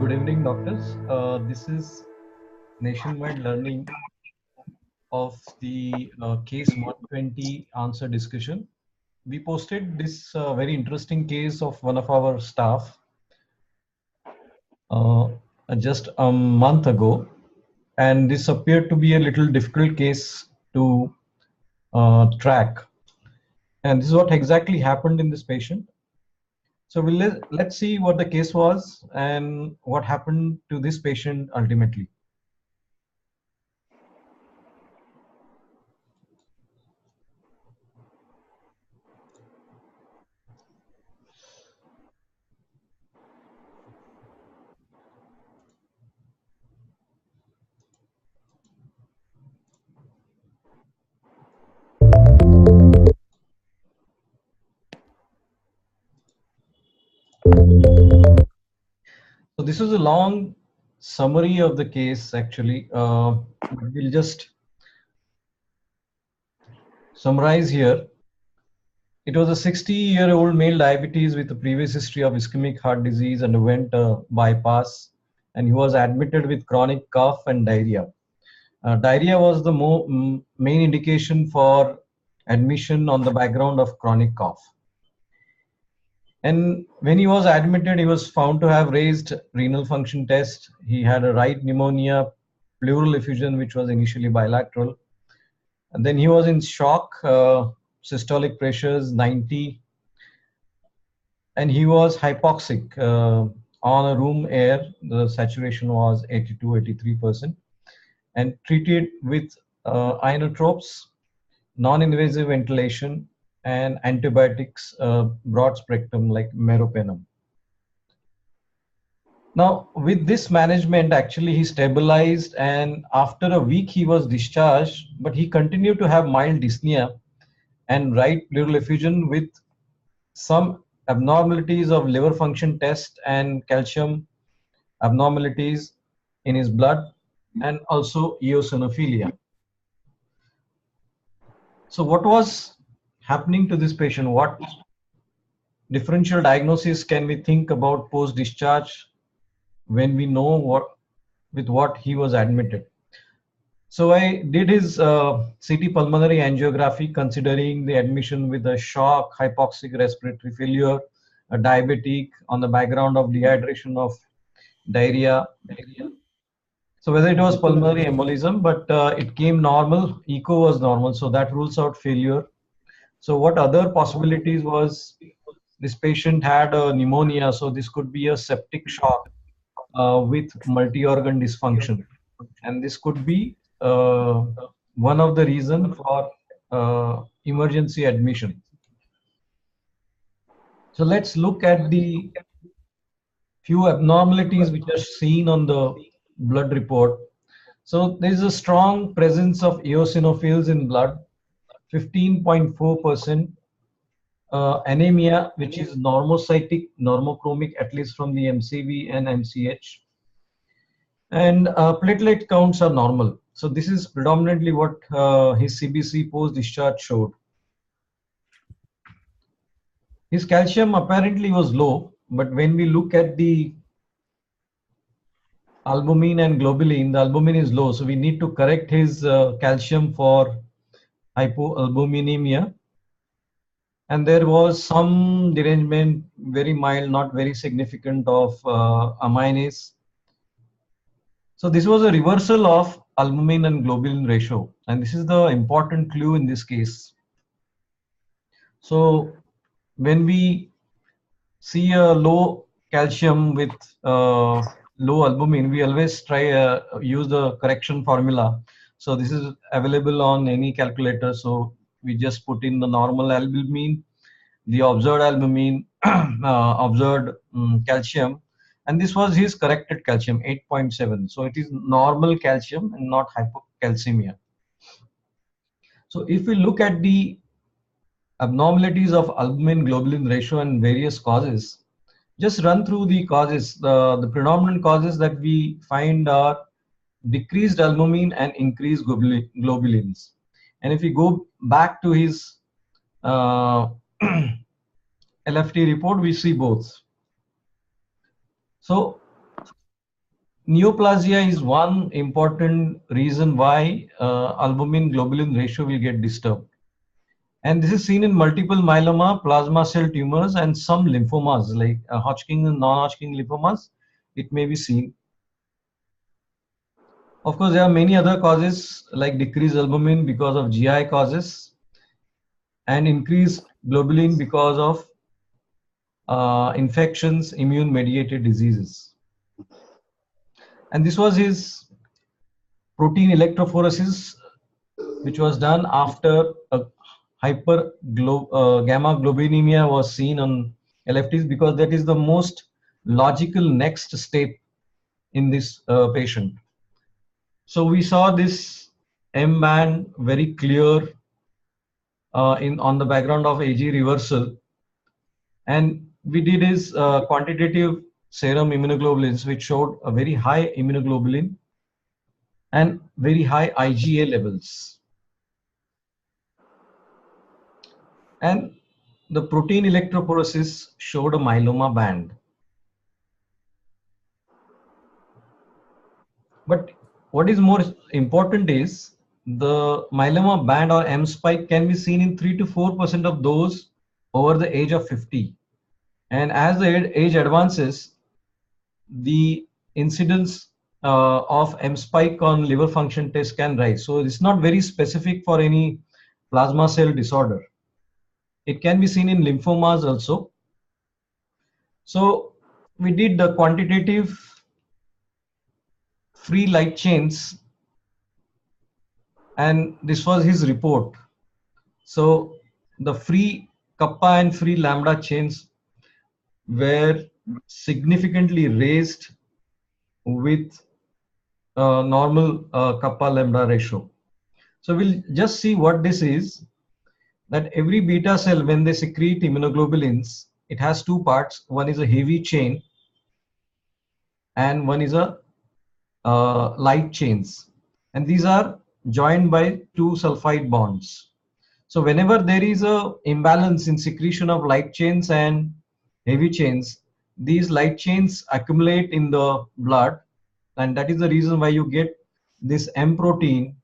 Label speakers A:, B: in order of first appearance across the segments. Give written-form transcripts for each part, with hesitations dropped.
A: Good evening, doctors. This is nationwide learning of the case 120 answer discussion. We posted this very interesting case of one of our staff uh, just a month ago, and this appeared to be a little difficult case to track. And this is what exactly happened in this patient. So let's see what the case was and what happened to this patient ultimately. So this is a long summary of the case actually. We'll just summarize here. It was a 60-year-old male diabetes with a previous history of ischemic heart disease, underwent a bypass, and he was admitted with chronic cough and diarrhea. Diarrhea was the main indication for admission on the background of chronic cough. And when he was admitted, he was found to have raised renal function test. He had a right pneumonia, pleural effusion, which was initially bilateral. And then he was in shock, systolic pressures 90, and he was hypoxic on a room air. The saturation was 82-83%, and treated with inotropes, non-invasive ventilation, and antibiotics, broad spectrum like meropenem. Now, with this management, actually he stabilized, and after a week he was discharged, but he continued to have mild dyspnea and right pleural effusion with some abnormalities of liver function test and calcium abnormalities in his blood, and also eosinophilia. So what was happening to this patient? What differential diagnosis can we think about post-discharge when we know with what he was admitted? So I did his CT pulmonary angiography, considering the admission with a shock, hypoxic respiratory failure, a diabetic on the background of dehydration of diarrhea. So whether it was pulmonary embolism, but it came normal, echo was normal, so that rules out failure. So what other possibilities was, this patient had a pneumonia, so this could be a septic shock with multi-organ dysfunction, and this could be one of the reasons for emergency admission. So let's look at the few abnormalities which are seen on the blood report. So there is a strong presence of eosinophils in blood, 15.4%. Anemia, which is normocytic, normochromic, at least from the MCV and MCH. And platelet counts are normal. So this is predominantly what his CBC post-discharge showed. His calcium apparently was low, but when we look at the albumin and globulin, the albumin is low. So we need to correct his calcium for hypoalbuminemia. And there was some derangement, very mild, not very significant, of aminase. So this was a reversal of albumin and globulin ratio, and this is the important clue in this case. So when we see a low calcium with low albumin, we always try use the correction formula. So this is available on any calculator. So we just put in the normal albumin, the observed albumin, observed calcium, and this was his corrected calcium, 8.7. So it is normal calcium and not hypocalcemia. So if we look at the abnormalities of albumin globulin ratio and various causes, just run through the causes. The predominant causes that we find are decreased albumin and increased globulins. And if we go back to his LFT report, we see both. So neoplasia is one important reason why albumin globulin ratio will get disturbed. And this is seen in multiple myeloma, plasma cell tumors, and some lymphomas like Hodgkin and non-Hodgkin lymphomas. It may be seen. Of course, there are many other causes like decreased albumin because of GI causes and increased globulin because of infections, immune-mediated diseases. And this was his protein electrophoresis, which was done after a gamma globulinemia was seen on LFTs, because that is the most logical next step in this patient. So we saw this M band very clear on the background of AG reversal, and we did his quantitative serum immunoglobulins, which showed a very high immunoglobulin and very high IgA levels. And the protein electrophoresis showed a myeloma band. But what is more important is the myeloma band or M spike can be seen in 3 to 4% of those over the age of 50. And as the age advances, the incidence of M spike on liver function test can rise. So it's not very specific for any plasma cell disorder. It can be seen in lymphomas also. So we did the quantitative free light chains, and this was his report. So the free kappa and free lambda chains were significantly raised with normal kappa lambda ratio. So we'll just see what this is. That every beta cell, when they secrete immunoglobulins, it has two parts. One is a heavy chain and one is a light chains. And these are joined by two sulfide bonds. So whenever there is a imbalance in secretion of light chains and heavy chains, these light chains accumulate in the blood, and that is the reason why you get this M protein.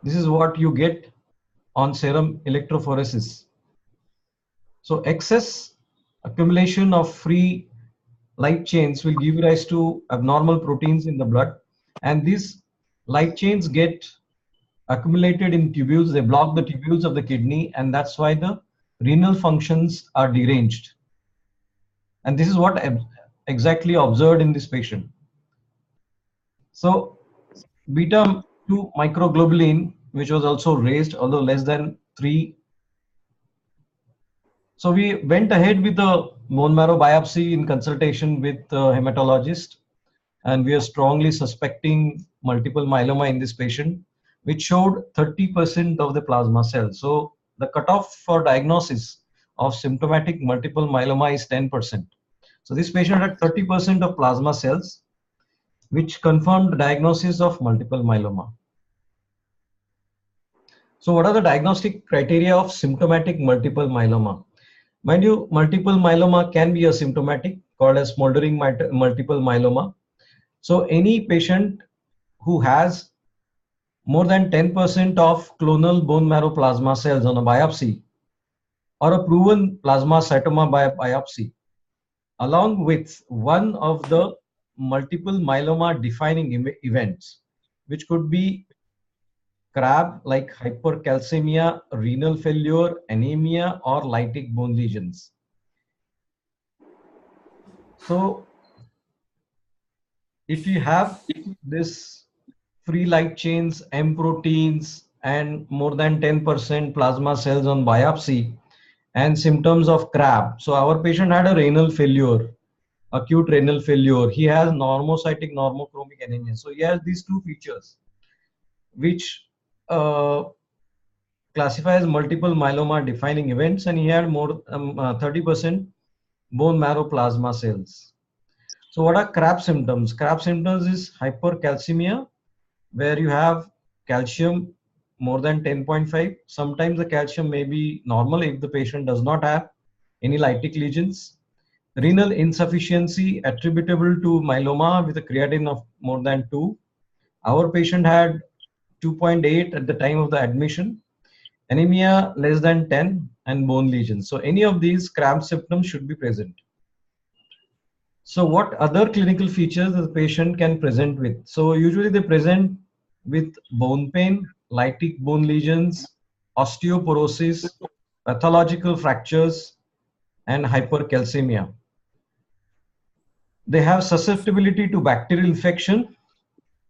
A: This is what you get on serum electrophoresis. So excess accumulation of free light chains will give rise to abnormal proteins in the blood, and these light chains get accumulated in tubules. They block the tubules of the kidney, and that's why the renal functions are deranged. And this is what exactly observed in this patient. So beta 2 microglobulin, which was also raised, although less than 3. So we went ahead with the bone marrow biopsy in consultation with the hematologist, and we are strongly suspecting multiple myeloma in this patient, which showed 30% of the plasma cells. So the cutoff for diagnosis of symptomatic multiple myeloma is 10%. So this patient had 30% of plasma cells, which confirmed the diagnosis of multiple myeloma. So what are the diagnostic criteria of symptomatic multiple myeloma? Mind you, multiple myeloma can be asymptomatic, called as smoldering multiple myeloma. So any patient who has more than 10% of clonal bone marrow plasma cells on a biopsy, or a proven plasma cytoma by biopsy, along with one of the multiple myeloma defining events, which could be CRAB like hypercalcemia, renal failure, anemia, or lytic bone lesions. So if you have this free light chains, M proteins, and more than 10% plasma cells on biopsy, and symptoms of CRAB. So our patient had a renal failure, acute renal failure. He has normocytic normochromic anemia. So he has these two features, which classify as multiple myeloma defining events, and he had more 30% bone marrow plasma cells. So what are CRAB symptoms? CRAB symptoms is hypercalcemia, where you have calcium more than 10.5. Sometimes the calcium may be normal if the patient does not have any lytic lesions. Renal insufficiency attributable to myeloma with a creatinine of more than 2. Our patient had 2.8 at the time of the admission, anemia less than 10, and bone lesions. So any of these cramp symptoms should be present. So what other clinical features the patient can present with? So usually they present with bone pain, lytic bone lesions, osteoporosis, pathological fractures, and hypercalcemia. They have susceptibility to bacterial infection,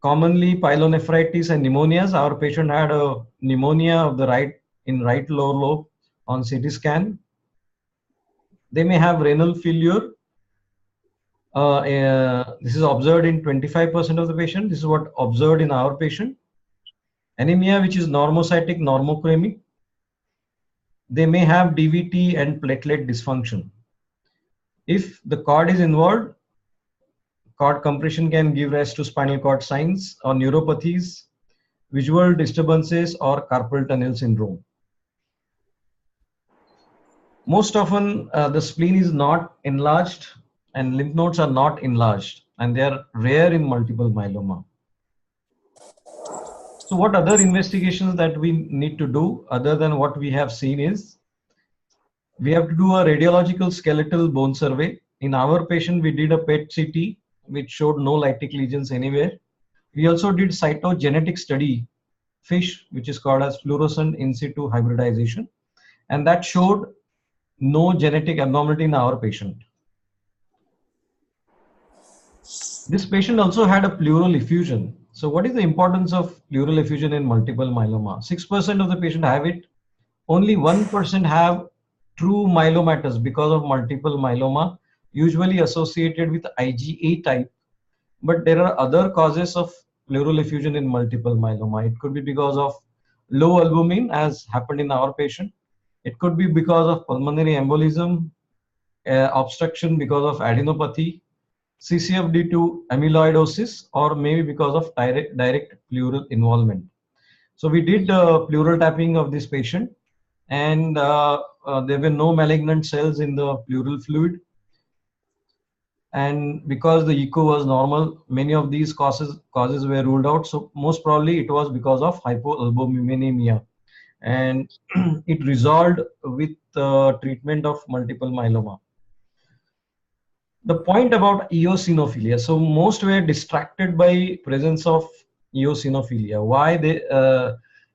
A: commonly pyelonephritis and pneumonias. Our patient had a pneumonia of the right lower lobe on CT scan. They may have renal failure. This is observed in 25% of the patient. This is what observed in our patient. Anemia, which is normocytic, normochremic. They may have DVT and platelet dysfunction. If the cord is involved, cord compression can give rise to spinal cord signs or neuropathies, visual disturbances, or carpal tunnel syndrome. Most often, the spleen is not enlarged and lymph nodes are not enlarged, and they are rare in multiple myeloma. So what other investigations that we need to do other than what we have seen is, we have to do a radiological skeletal bone survey. In our patient, we did a PET CT, which showed no lytic lesions anywhere. We also did cytogenetic study, FISH, which is called as fluorescent in situ hybridization, and that showed no genetic abnormality in our patient. This patient also had a pleural effusion. So what is the importance of pleural effusion in multiple myeloma? 6% of the patient have it. Only 1% have true myelomatous because of multiple myeloma, usually associated with IgA type. But there are other causes of pleural effusion in multiple myeloma. It could be because of low albumin, as happened in our patient. It could be because of pulmonary embolism, obstruction because of adenopathy, CCF due to amyloidosis, or maybe because of direct pleural involvement. So we did pleural tapping of this patient, and there were no malignant cells in the pleural fluid. And because the echo was normal, many of these causes were ruled out. So most probably it was because of hypoalbuminemia, and it resolved with treatment of multiple myeloma. The point about eosinophilia. So most were distracted by presence of eosinophilia. Why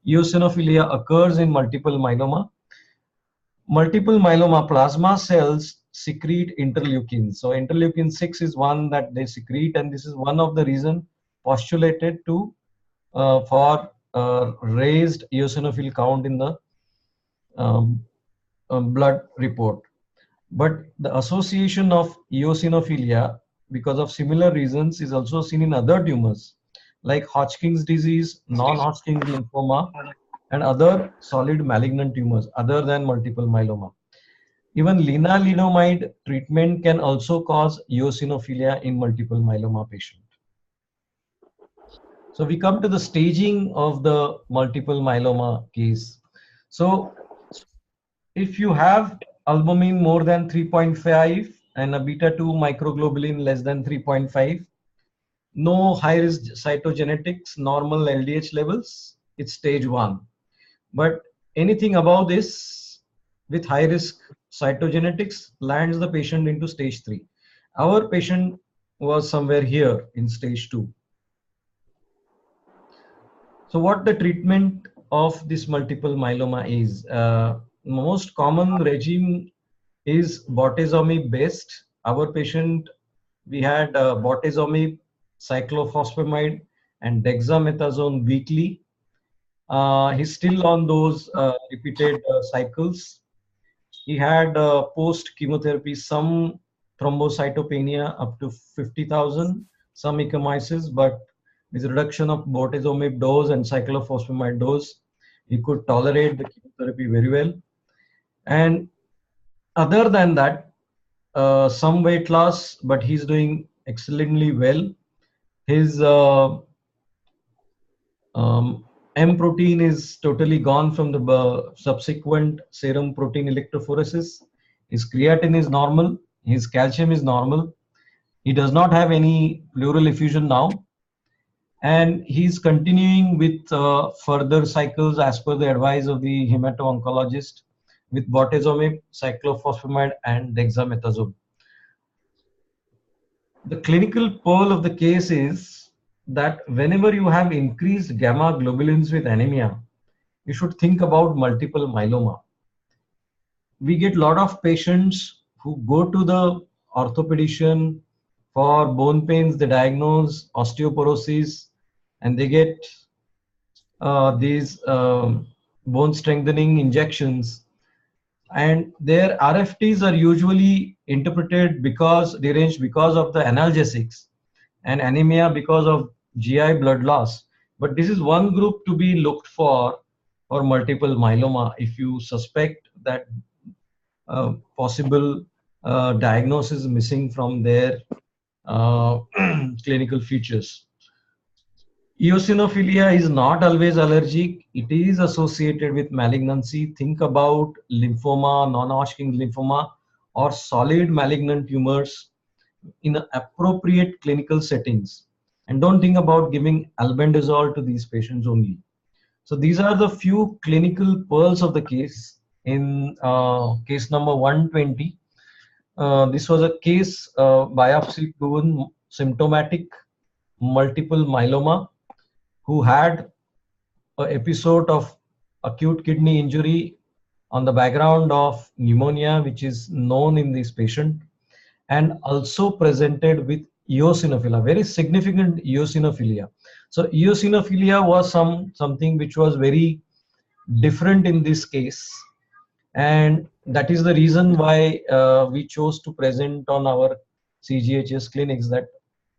A: eosinophilia occurs in multiple myeloma? Multiple myeloma plasma cells secrete interleukins. So interleukin 6 is one that they secrete, and this is one of the reason postulated to for raised eosinophil count in the blood report. But the association of eosinophilia because of similar reasons is also seen in other tumors like Hodgkin's disease, non-Hodgkin's lymphoma, and other solid malignant tumors other than multiple myeloma. Even lenalidomide treatment can also cause eosinophilia in multiple myeloma patient. So we come to the staging of the multiple myeloma case. So if you have albumin more than 3.5 and a beta 2 microglobulin less than 3.5, no high risk cytogenetics, normal LDH levels, it's stage 1. But anything above this with high risk cytogenetics lands the patient into stage 3. Our patient was somewhere here in stage 2. So what the treatment of this multiple myeloma is? Most common regime is bortezomib based. Our patient, we had bortezomib, cyclophosphamide, and dexamethasone weekly. He's still on those repeated cycles. He had post chemotherapy some thrombocytopenia up to 50,000, some echymosis, but with reduction of bortezomib dose and cyclophosphamide dose, he could tolerate the chemotherapy very well. And other than that, some weight loss, but he's doing excellently well. His M protein is totally gone from the subsequent serum protein electrophoresis. His creatine is normal. His calcium is normal. He does not have any pleural effusion now, and he's continuing with further cycles as per the advice of the hemato-oncologist with bortezomib, cyclophosphamide, and dexamethasone. The clinical pearl of the case is that whenever you have increased gamma globulins with anemia, you should think about multiple myeloma. We get a lot of patients who go to the orthopedician for bone pains. They diagnose osteoporosis and they get these bone strengthening injections, and their RFTs are usually interpreted because deranged because of the analgesics, and anemia because of GI blood loss. But this is one group to be looked for multiple myeloma if you suspect that possible diagnosis missing from their clinical features. Eosinophilia is not always allergic. It is associated with malignancy. Think about lymphoma, non-Hodgkin lymphoma, or solid malignant tumors in appropriate clinical settings. And don't think about giving albendazole to these patients only. So these are the few clinical pearls of the case. In case number 120, this was a case biopsy proven symptomatic multiple myeloma who had an episode of acute kidney injury on the background of pneumonia, which is known in this patient, and also presented with eosinophilia, very significant eosinophilia. So eosinophilia was something which was very different in this case, and that is the reason why we chose to present on our CGHS clinics that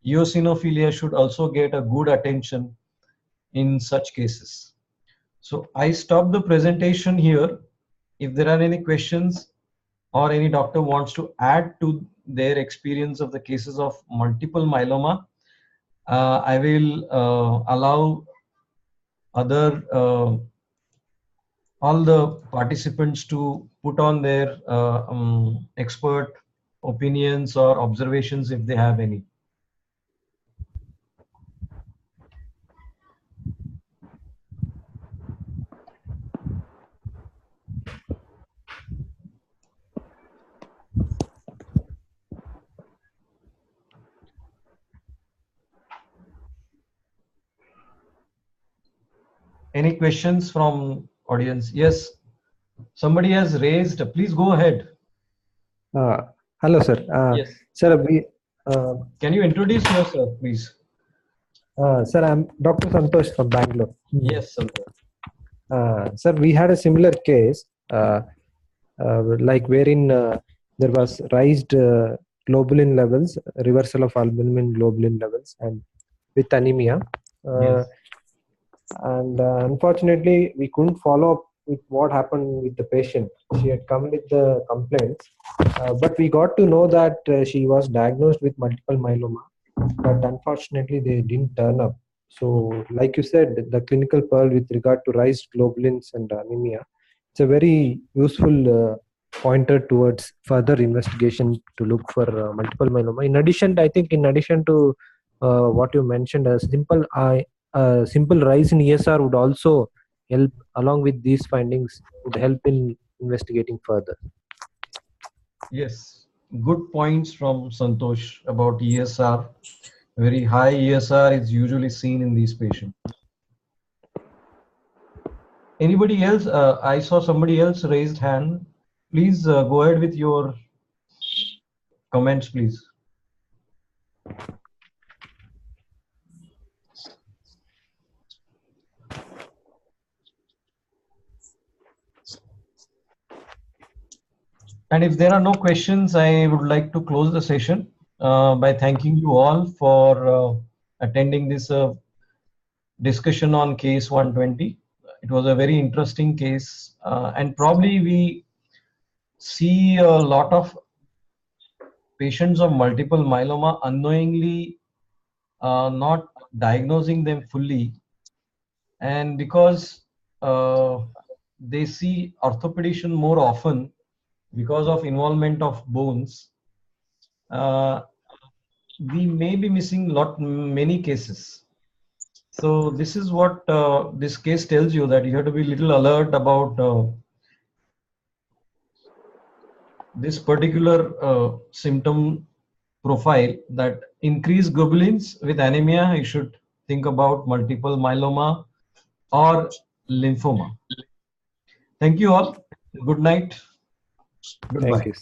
A: eosinophilia should also get a good attention in such cases. So I stop the presentation here. If there are any questions or any doctor wants to add to their experience of the cases of multiple myeloma, I will allow other all the participants to put on their expert opinions or observations if they have any. Any questions from audience? Yes, somebody has raised. Please go ahead.
B: Hello, sir.
A: Yes.
B: Sir,
A: can you introduce yourself, please?
B: Sir, I'm Dr. Santosh from Bangalore.
A: Yes, Santosh.
B: Sir, we had a similar case, like wherein there was raised globulin levels, reversal of albumin globulin levels, and with anemia.
A: Yes.
B: And unfortunately, we couldn't follow up with what happened with the patient. She had come with the complaints, but we got to know that she was diagnosed with multiple myeloma, but unfortunately they didn't turn up. So like you said, the clinical pearl with regard to raised globulins and anemia, it's a very useful pointer towards further investigation to look for multiple myeloma. In addition, I think in addition to what you mentioned, a simple rise in ESR would also help, along with these findings, would help in investigating further.
A: Yes, good points from Santosh about ESR. Very high ESR is usually seen in these patients. Anybody else? I saw somebody else raised hand. Please go ahead with your comments, please. And if there are no questions, I would like to close the session by thanking you all for attending this discussion on case 120. It was a very interesting case, and probably we see a lot of patients of multiple myeloma unknowingly not diagnosing them fully, and because they see orthopedician more often because of involvement of bones, we may be missing many cases. So this is what this case tells you, that you have to be little alert about this particular symptom profile, that increased globulins with anemia, you should think about multiple myeloma or lymphoma. Thank you all. Good night. Goodbye.
B: Thank you.